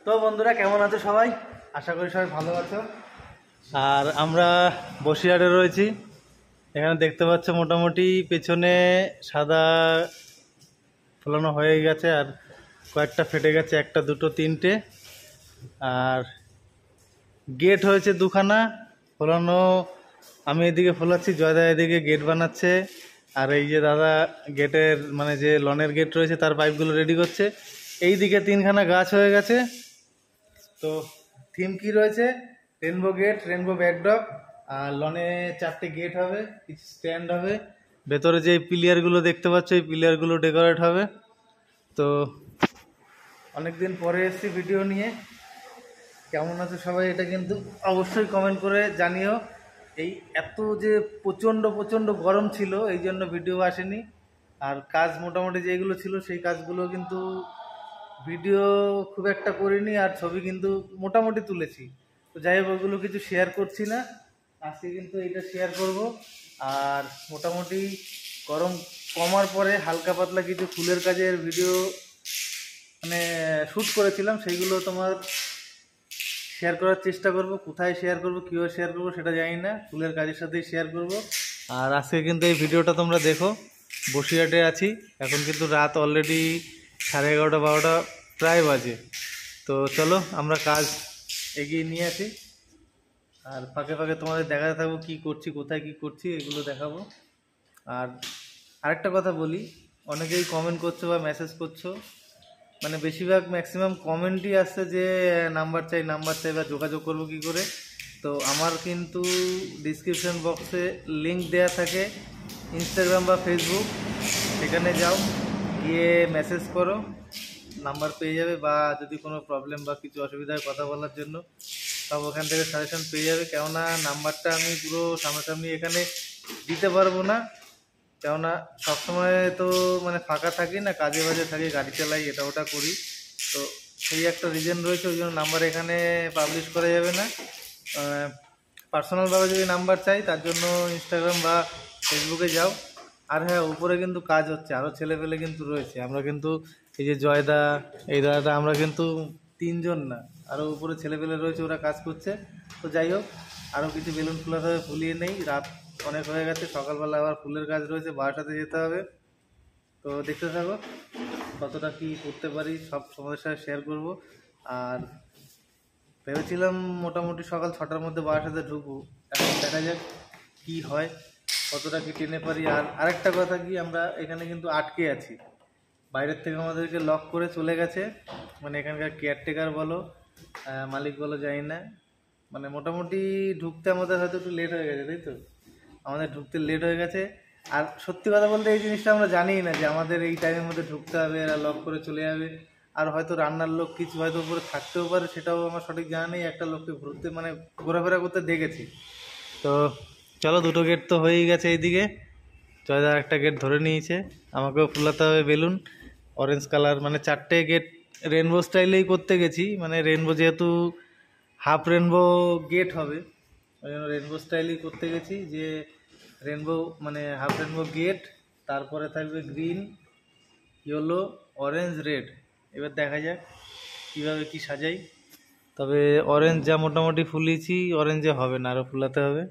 তো বন্ধুরা কেমন আছো সবাই? আশা করি সবাই ভালো আছো। আর আমরা বসিরহাটে রয়েছি। এখানে দেখতে পাচ্ছ মোটামুটি পেছনে সাদা ফোলানো হয়ে গেছে, আর কয়েকটা ফেটে গেছে, একটা দুটো তিনটে। আর গেট হয়েছে দুখানা ফোলানো। আমি এদিকে ফোলাচ্ছি, জয়দা এদিকে গেট বানাচ্ছে। আর এই যে দাদা গেটের মানে যে লনের গেট রয়েছে তার পাইপগুলো রেডি করছে। এই দিকে তিনখানা গাছ হয়ে গেছে। তো থিম কি রয়েছে? রেনবো গেট, রেনবো ব্যাকড্রপ, আর লনে 4টে গেট হবে, কিছু স্ট্যান্ড হবে। ভেতরে যে পিলিয়ারগুলো দেখতে পাচ্ছ এই পিলিয়ারগুলো ডেকোরেট হবে। তো অনেকদিন পরে এসেছি ভিডিও নিয়ে। কেমন আছে সবাই এটা কিন্তু অবশ্যই কমেন্ট করে জানিও। এই এত যে প্রচণ্ড প্রচণ্ড গরম ছিল এই জন্য ভিডিও আসেনি। আর কাজ মোটামুটি যেগুলো ছিল সেই কাজগুলো কিন্তু ভিডিও খুব একটা করিনি, আর ছবি কিন্তু মোটামুটি তুলেছি। তো যাই হোক ওগুলো কিছু শেয়ার করছি না, আজকে কিন্তু এটা শেয়ার করব। আর মোটামুটি গরম কমার পরে হালকা পাতলা কিছু ফুলের কাজের ভিডিও মানে শ্যুট করেছিলাম, সেইগুলো তোমার শেয়ার করার চেষ্টা করব। কোথায় শেয়ার করব, কীভাবে শেয়ার করব সেটা জানি না, ফুলের কাজের সাথেই শেয়ার করব। আর আজকে কিন্তু এই ভিডিওটা তোমরা দেখো। বসিরহাটে আছি, এখন কিন্তু রাত অলরেডি 11:30-12টা প্রায় বাজে। তো চলো আমরা কাজ এগিয়ে নিয়ে আসি, আর ফাঁকে ফাঁকে তোমাদের দেখাতে থাকবো কী করছি, কোথায় কী করছি এগুলো দেখাবো। আর আরেকটা কথা বলি, অনেকেই কমেন্ট করছো বা মেসেজ করছো, মানে বেশিরভাগ ম্যাক্সিমাম কমেন্টই আসছে যে নাম্বার চাই বা যোগাযোগ করবো কী করে। তো আমার কিন্তু ডিসক্রিপশন বক্সে লিঙ্ক দেয়া থাকে ইনস্টাগ্রাম বা ফেসবুক, সেখানে যাও, গিয়ে মেসেজ করো, নাম্বার পেয়ে যাবে। বা যদি কোনো প্রবলেম বা কিছু অসুবিধার কথা বলার জন্য সব ওখান থেকে সাজেশন পেয়ে যাবে। কেননা নাম্বারটা আমি পুরো সামনাসামনি এখানে দিতে পারবো না, কেননা সবসময় তো মানে ফাঁকা থাকি না, কাজে বাজে থাকি, গাড়ি চালাই, এটা ওটা করি। তো সেই একটা রিজন রয়েছে, ওই জন্য নাম্বার এখানে পাবলিশ করা যাবে না। পার্সোনালভাবে যদি নাম্বার চাই তার জন্য ইনস্টাগ্রাম বা ফেসবুকে যাও। আর হ্যাঁ, উপরে কিন্তু কাজ হচ্ছে, আরও ছেলেপেলে কিন্তু রয়েছে। আমরা কিন্তু এই যে জয়দা, এই দাদাটা, আমরা কিন্তু তিনজন না, আরও উপরে ছেলেপেলে রয়েছে, ওরা কাজ করছে। তো যাই হোক, আরও কিছু বেলুন ফুলাতে হবে, ফুলিয়ে নেই, রাত অনেক হয়ে গেছে, সকালবেলা আবার ফুলের কাজ রয়েছে, 12টাতে যেতে হবে। তো দেখতে থাকো কতটা কি করতে পারি, সব তোমাদের সাথে শেয়ার করব। আর ভেবেছিলাম মোটামুটি সকাল 6টার মধ্যে 12টাতে ঢুকবো, এখন দেখা যাক কি হয়, কতটা কি টেনে পারি। আর আরেকটা কথা কি, আমরা এখানে কিন্তু আটকে আছি, বাইরের থেকে আমাদেরকে লক করে চলে গেছে, মানে এখানকার কেয়ারটেকার বলো মালিক বলো জানি না, মানে মোটামুটি ঢুকতে আমাদের হয়তো একটু লেট হয়ে গেছে, তাই তো আমাদের ঢুকতে লেট হয়ে গেছে। আর সত্যি কথা বলতে এই জিনিসটা আমরা জানিই না যে আমাদের এই টাইমের মধ্যে ঢুকতে হবে, এরা লক করে চলে যাবে। আর হয়তো রান্নার লোক কিছু হয়তো উপরে থাকতেও পারে, সেটাও আমার সঠিক জানা নেই। একটা লোককে ঘুরতে মানে ঘোরাফেরা করতে দেখেছি। তো চলো, দুটো গেট তো হয়েই গেছে এইদিকে, জয়দার একটা গেট ধরে নিয়েছে, আমাকেও ফুলাতে হবে বেলুন অরেঞ্জ কালার, মানে 4টে গেট রেনবো স্টাইলেই করতে গেছি, মানে রেনবো যেহেতু হাফ রেনবো গেট হবে ওই জন্য রেনবো স্টাইলই করতে গেছি। যে রেনবো মানে হাফ রেনবো গেট, তারপরে থাকবে গ্রিন, ইয়েলো, অরেঞ্জ, রেড। এবার দেখা যাক কীভাবে কি সাজাই। তবে অরেঞ্জ যা মোটামুটি ফুলিয়েছি, অরেঞ্জে হবে না, আরও ফুলাতে হবে।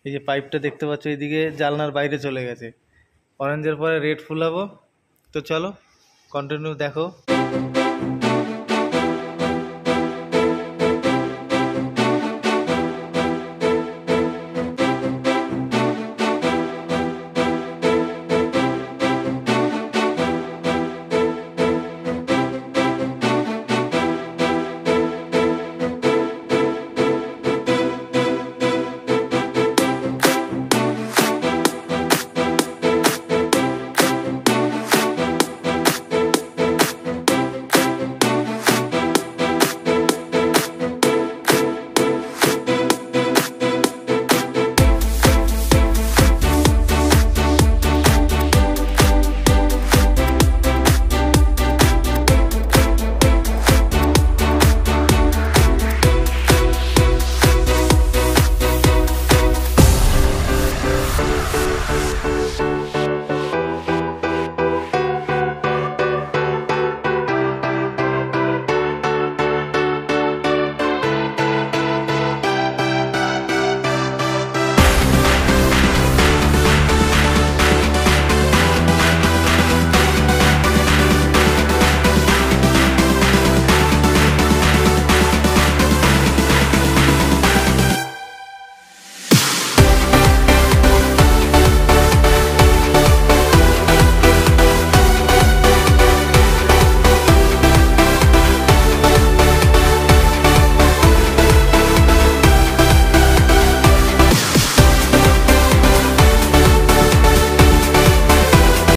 এই যে পাইপটা দেখতে পাচ্ছ এইদিকে জানলার বাইরে চলে গেছে, অরেঞ্জের পরে রেড ফুলাবো। তো চলো কন্টিনিউ দেখো।